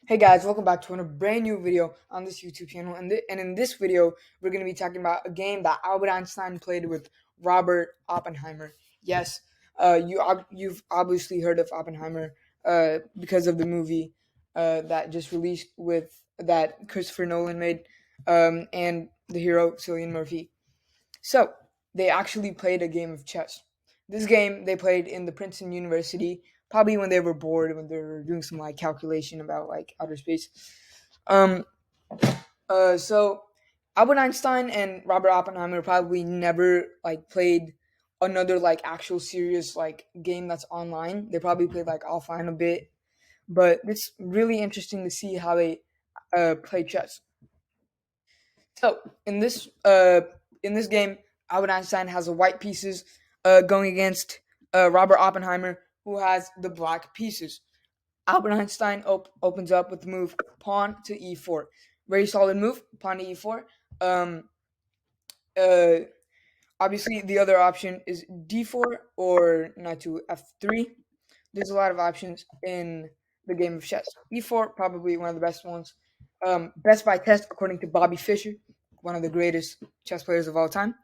Hey guys, welcome back to another brand new video on this YouTube channel. And in this video, we're going to be talking about a game that Albert Einstein played with Robert Oppenheimer. Yes, you've obviously heard of Oppenheimer because of the movie that just released with that Christopher Nolan made and the hero Cillian Murphy. So they actually played a game of chess. This game they played in the Princeton University, probably when they were bored, when they were doing some like calculation about like outer space. Um, so Albert Einstein and Robert Oppenheimer probably never like played another like actual serious like game that's online. They probably played like offline a bit, but it's really interesting to see how they play chess. So in this game, Albert Einstein has the white pieces going against Robert Oppenheimer, who has the black pieces. Albert Einstein opens up with the move pawn to e4. Very solid move, pawn to e4. Um, uh, Obviously, the other option is d4 or knight to f3. There's a lot of options in the game of chess. E4, probably one of the best ones. Best by test, according to Bobby Fischer, one of the greatest chess players of all time.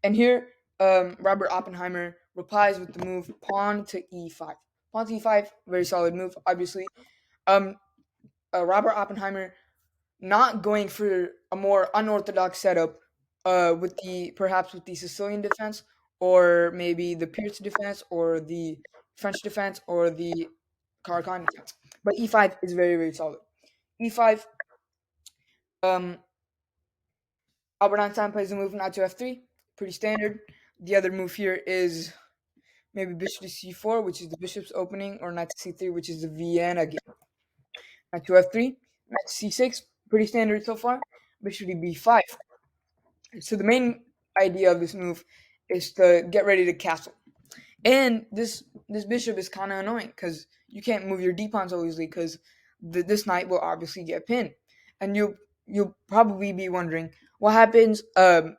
And here, Robert Oppenheimer replies with the move pawn to e5. Pawn to e5, very solid move, obviously. Um, Robert Oppenheimer not going for a more unorthodox setup with the perhaps with the Sicilian defense or maybe the Pierce defense or the French defense or the Caracon defense. But e5 is very, very solid. E5, um, Albert Einstein plays the move knight to f3, pretty standard. The other move here is maybe bishop to c4, which is the bishop's opening, or knight to c3, which is the Vienna game. Knight to f3, knight to c6, pretty standard so far. Bishop to b5. So the main idea of this move is to get ready to castle. And this bishop is kind of annoying because you can't move your d pawns so easily because this knight will obviously get pinned, and you'll probably be wondering what happens.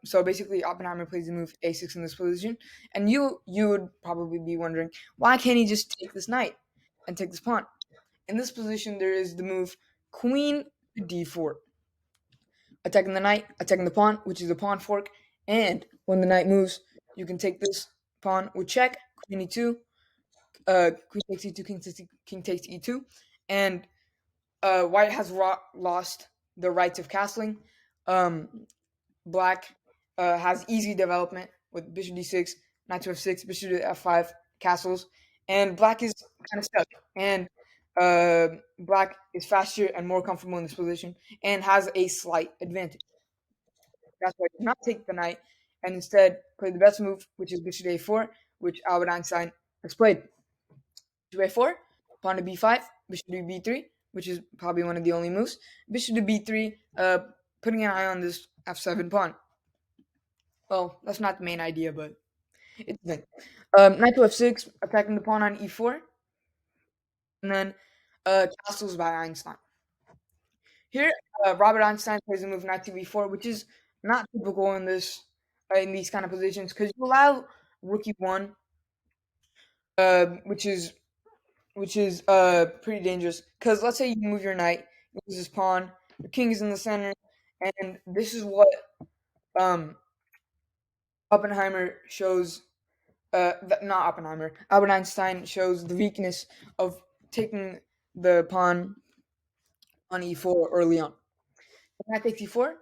So basically, Oppenheimer plays the move a6 in this position, and you would probably be wondering why can't he just take this knight and take this pawn? In this position, there is the move queen to d4, attacking the knight, attacking the pawn, which is a pawn fork, and when the knight moves, you can take this pawn with check, queen e2, queen takes e2, king takes e2, and white has lost the rights of castling. Um, Black has easy development with bishop d6, knight to f6, bishop to f5, castles, and black is kind of stuck. And black is faster and more comfortable in this position and has a slight advantage. That's why he did not take the knight and instead played the best move, which is bishop to a4, which Albert Einstein has played. Bishop a4, pawn to b5, bishop to b3, which is probably one of the only moves. Bishop to b3, putting an eye on this f7 pawn. Well, that's not the main idea, but it's the thing. Knight to f6, attacking the pawn on e4, and then castles by Einstein. Here, Robert Einstein plays the move knight to b4, which is not typical in these kind of positions because you allow rook e1, which is pretty dangerous. Because let's say you move your knight, you lose his pawn, the king is in the center, and this is what um, Oppenheimer shows. Not Oppenheimer. Albert Einstein shows the weakness of taking the pawn on e4 early on. Knight takes e4,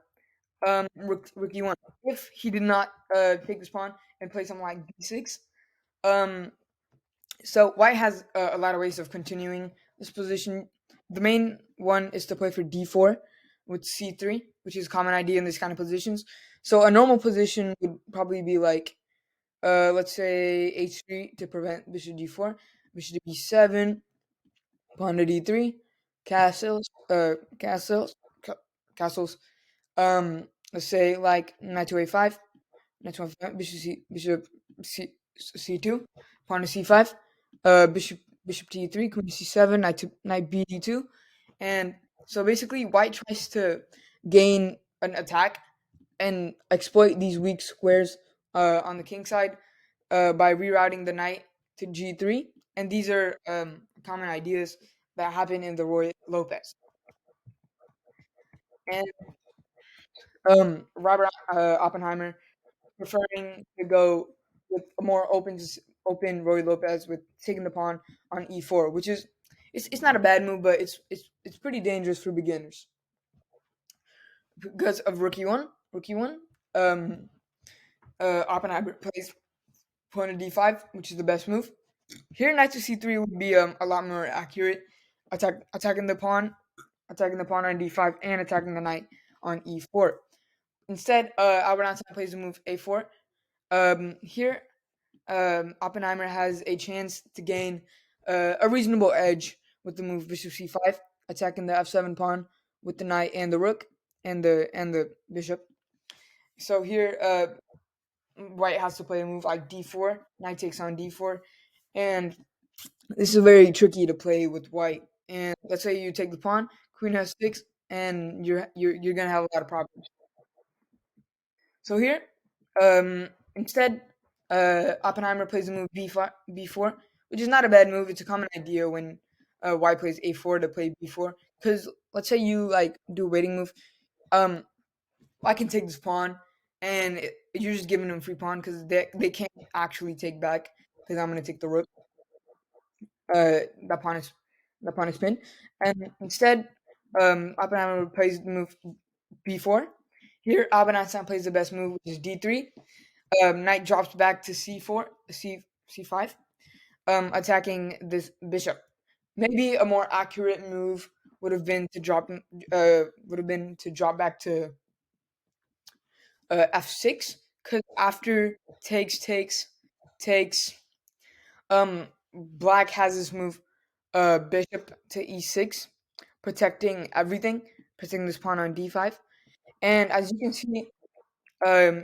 rook e1. If he did not take this pawn and play something like d6, um, so white has a lot of ways of continuing this position. The main one is to play for d4 with c3, which is a common idea in these kind of positions. So a normal position would probably be like, let's say h3 to prevent bishop d4, bishop to b7, pawn to d3, castles, castles. Let's say like knight to a5, knight to a5, bishop c2, pawn to c5, bishop to e3, queen to c7, knight b d2, and so basically white tries to gain an attack and exploit these weak squares on the king side by rerouting the knight to g3, and these are common ideas that happen in the Roy Lopez. and Robert Oppenheimer preferring to go with a more open Roy Lopez with taking the pawn on e4, which is it's not a bad move, but it's pretty dangerous for beginners because of Rookie one. Um, Oppenheimer plays pawn to d5, which is the best move. Here, knight to c3 would be a lot more accurate, attacking the pawn, on d5, and attacking the knight on e4. Instead, Albert Einstein plays the move a4. Here, Oppenheimer has a chance to gain a reasonable edge with the move bishop c5, attacking the f7 pawn with the knight and the rook and the bishop. So here, White has to play a move like d4, knight takes on d4, and this is very tricky to play with White. And let's say you take the pawn, Queen has six, and you're gonna have a lot of problems. So here, instead, Oppenheimer plays the move b4, which is not a bad move. It's a common idea when White plays a4 to play b4. Because let's say you like do a waiting move, um, I can take this pawn, and you're just giving them free pawn because they can't actually take back because I'm gonna take the rook. The pawn is pinned, and instead, Oppenheimer plays the move b4. Here, Albert Einstein plays the best move, which is d3. Knight drops back to c4, c5, attacking this bishop. Maybe a more accurate move would have been to drop back to f6, because after takes, Black has this move, bishop to e6, protecting everything, protecting this pawn on d5. And as you can see,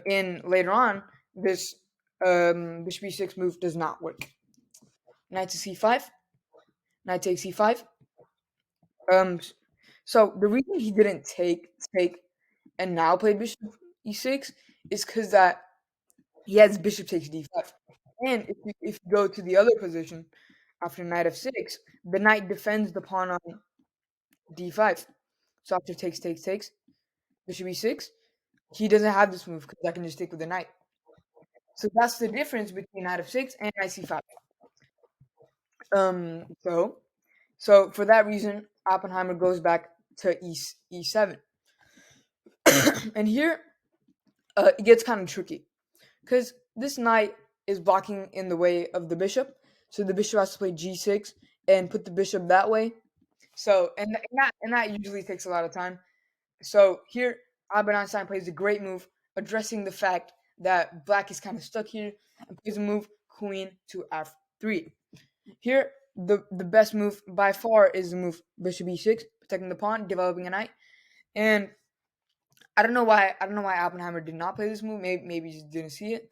in later on, this bishop e6 move does not work. Knight to c5, knight takes c5. Um, so the reason he didn't take and now play bishop e6 is because that he has bishop takes d5. And if you go to the other position after knight f6, the knight defends the pawn on d5. So after takes, bishop e6, he doesn't have this move because I can just take with the knight. So that's the difference between knight f6 and knight c5. So for that reason, Oppenheimer goes back to e7, and here it gets kind of tricky because this knight is blocking in the way of the bishop, so the bishop has to play g6 and put the bishop that way. So and that usually takes a lot of time. So here, Albert Einstein plays a great move, addressing the fact that Black is kind of stuck here, and plays a move Queen to f3. Here, the best move by far is the move Bishop e6, protecting the pawn, developing a knight. And I don't know why Oppenheimer did not play this move. Maybe he just didn't see it.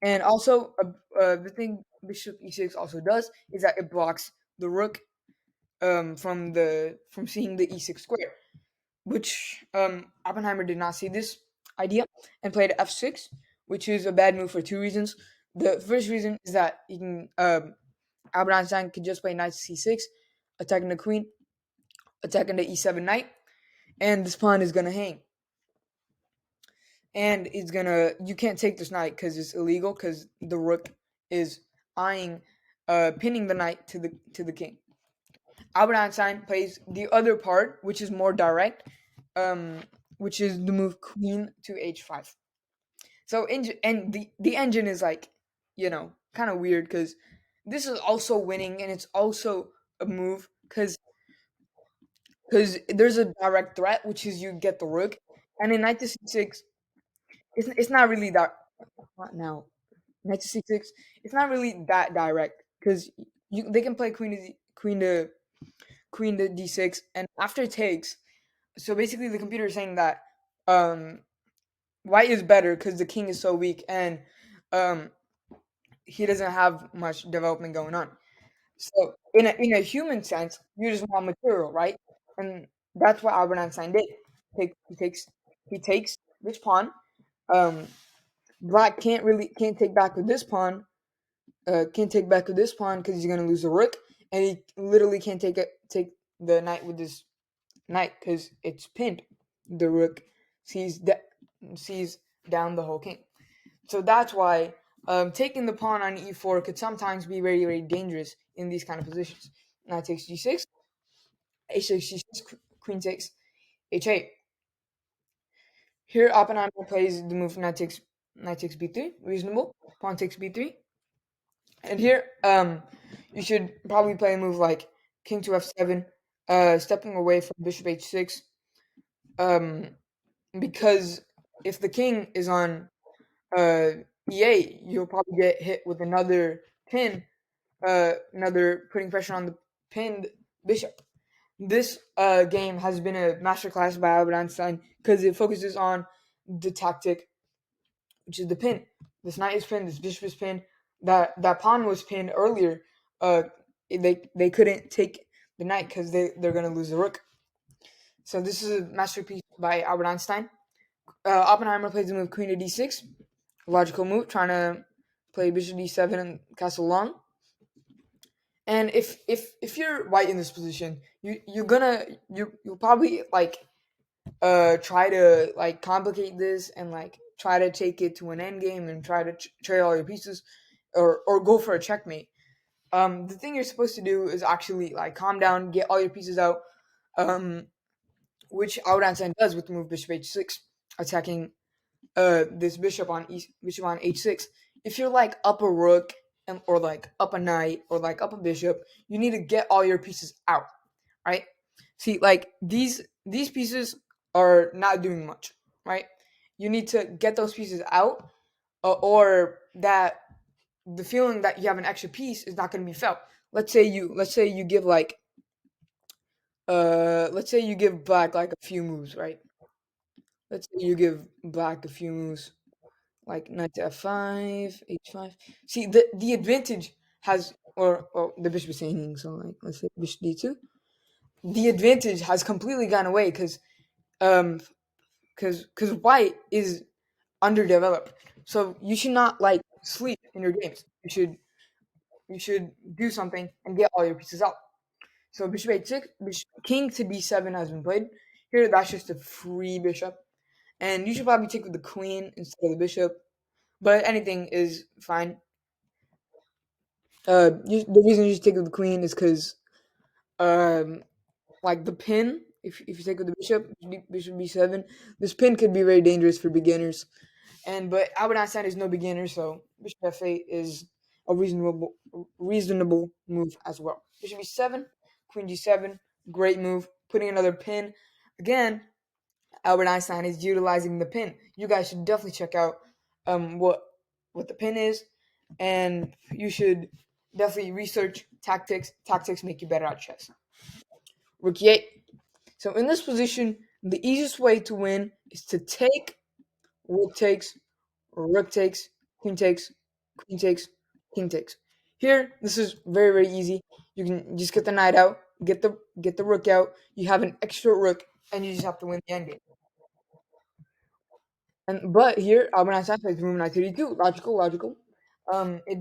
And also, the thing Bishop e6 also does is that it blocks the rook from seeing the e6 square, which Oppenheimer did not see this idea and played f6, which is a bad move for two reasons. The first reason is that he can Albert Einstein can just play knight to c6, attacking the queen, attacking the e7 knight, and this pawn is gonna hang. And you can't take this knight because it's illegal because the rook is eyeing pinning the knight to the king. Albert Einstein plays the other part, which is more direct, which is the move queen to h5. So and the engine is like, kind of weird because this is also winning and it's also a move because there's a direct threat, which is you get the rook, and in knight to c6, it's not really that. Not now, knight to c6, it's not really that direct because they can play queen to d6, and after takes. So basically, the computer is saying that um, white is better because the king is so weak and um, he doesn't have much development going on. So in a human sense, you just want material, right? And that's what Albert Einstein did. He takes this pawn. Um, Black can't take back with this pawn. Can't take back with this pawn because he's gonna lose the rook, and he literally can't take the knight with this knight because it's pinned. the rook sees sees down the whole king. So that's why taking the pawn on e4 could sometimes be very, very dangerous in these kind of positions. Knight takes g6, h6, g6, queen takes h8. Here, Oppenheimer plays the move knight takes b3, reasonable. Pawn takes b3, and here you should probably play a move like king to f7, stepping away from bishop h6, um, because if the king is on e8, you'll probably get hit with another pin, another putting pressure on the pinned bishop. This game has been a masterclass by Albert Einstein because it focuses on the tactic, which is the pin. This knight is pinned. This bishop is pinned. That pawn was pinned earlier. Uh, they couldn't take the knight because they're gonna lose the rook. So this is a masterpiece by Albert Einstein. Oppenheimer plays the move queen to d6, logical move, trying to play bishop d7 and castle long. And if you're white in this position, you'll probably like try to like complicate this and like try to take it to an end game and try to trade all your pieces or go for a checkmate. The thing you're supposed to do is actually like calm down, get all your pieces out, which Albert Einstein does with the move bishop h6, attacking this bishop on h6. If you're like up a rook or like up a knight or like up a bishop, you need to get all your pieces out, right? See, like these pieces are not doing much, right? You need to get those pieces out, or that the feeling that you have an extra piece is not going to be felt. Let's say you give like let's say you give black like a few moves, right? Let's say you give black a few moves like knight to f5, h5. See, the advantage has, or the bishop is hanging, so like let's say bishop d2. The advantage has completely gone away um because white is underdeveloped. So you should not like sleep in your games. You should do something and get all your pieces out. So bishop h6, king to d7 has been played. Here, that's just a free bishop, and you should probably take with the queen instead of the bishop. But anything is fine. The reason you should take with the queen is because, um, like the pin. If you take with the bishop, bishop b7, this pin could be very dangerous for beginners. But Albert Einstein is no beginner, so bishop f8 is a reasonable move as well. Bishop e7, queen g7, great move. Putting another pin. Again, Albert Einstein is utilizing the pin. You guys should definitely check out what the pin is, and you should definitely research tactics. Tactics make you better at chess. Rook e8. So in this position, the easiest way to win is to take, rook takes, rook takes, queen takes, queen takes, king takes. Here, this is very, very easy. You can just get the knight out, get the rook out. You have an extra rook, and you just have to win the endgame. But here, Albert Einstein plays room knight 32. Logical. It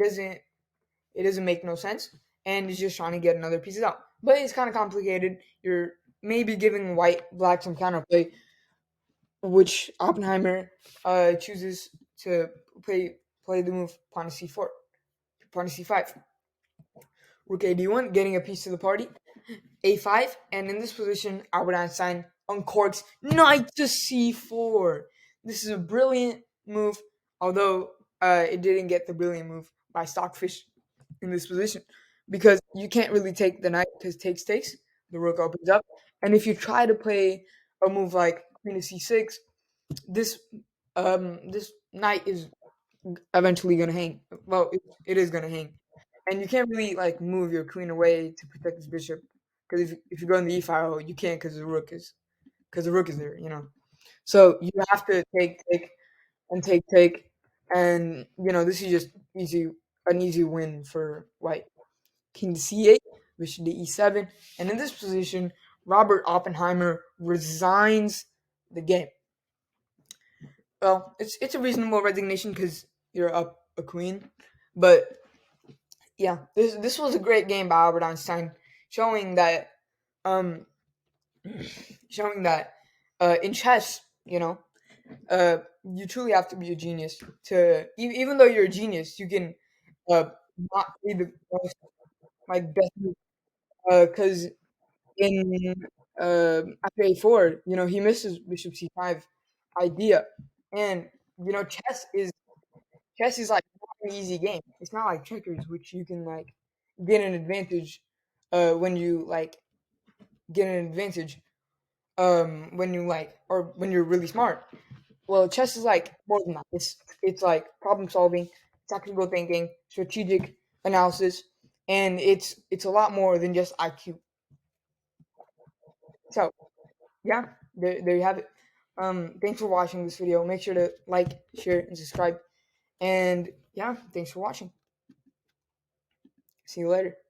doesn't make no sense, and he's just trying to get another pieces out. But it's kind of complicated. You're maybe giving black some counterplay, which Oppenheimer chooses to play the move pawn to c4, pawn to c5, rook a d1, getting a piece to the party, a5, and in this position, Albert Einstein uncorks knight to c4. This is a brilliant move, although it didn't get the brilliant move by Stockfish in this position because you can't really take the knight because takes. The rook opens up, and if you try to play a move like queen to c6, this this knight is eventually gonna hang. Well, it is gonna hang, and you can't really like move your queen away to protect this bishop because if you go in the e file, you can't because the rook is there. So you have to take, and this is just an easy win for white. King to c8, bishop to e7, and in this position, Robert Oppenheimer resigns the game. Well, it's a reasonable resignation because you're up a queen, but yeah, this was a great game by Albert Einstein, showing that um showing that In chess, you truly have to be a genius to even though you're a genius, you can uh not be the most like best move because in after a4, he misses bishop c5 idea, and chess is like not an easy game. It's not like checkers, which you can like get an advantage when you like get an advantage when you like or when you're really smart. Well, chess is like more than that. It's like problem solving, tactical thinking, strategic analysis, and it's a lot more than just IQ. So yeah, there you have it. Thanks for watching this video. Make sure to like, share, and subscribe. And yeah, thanks for watching. See you later.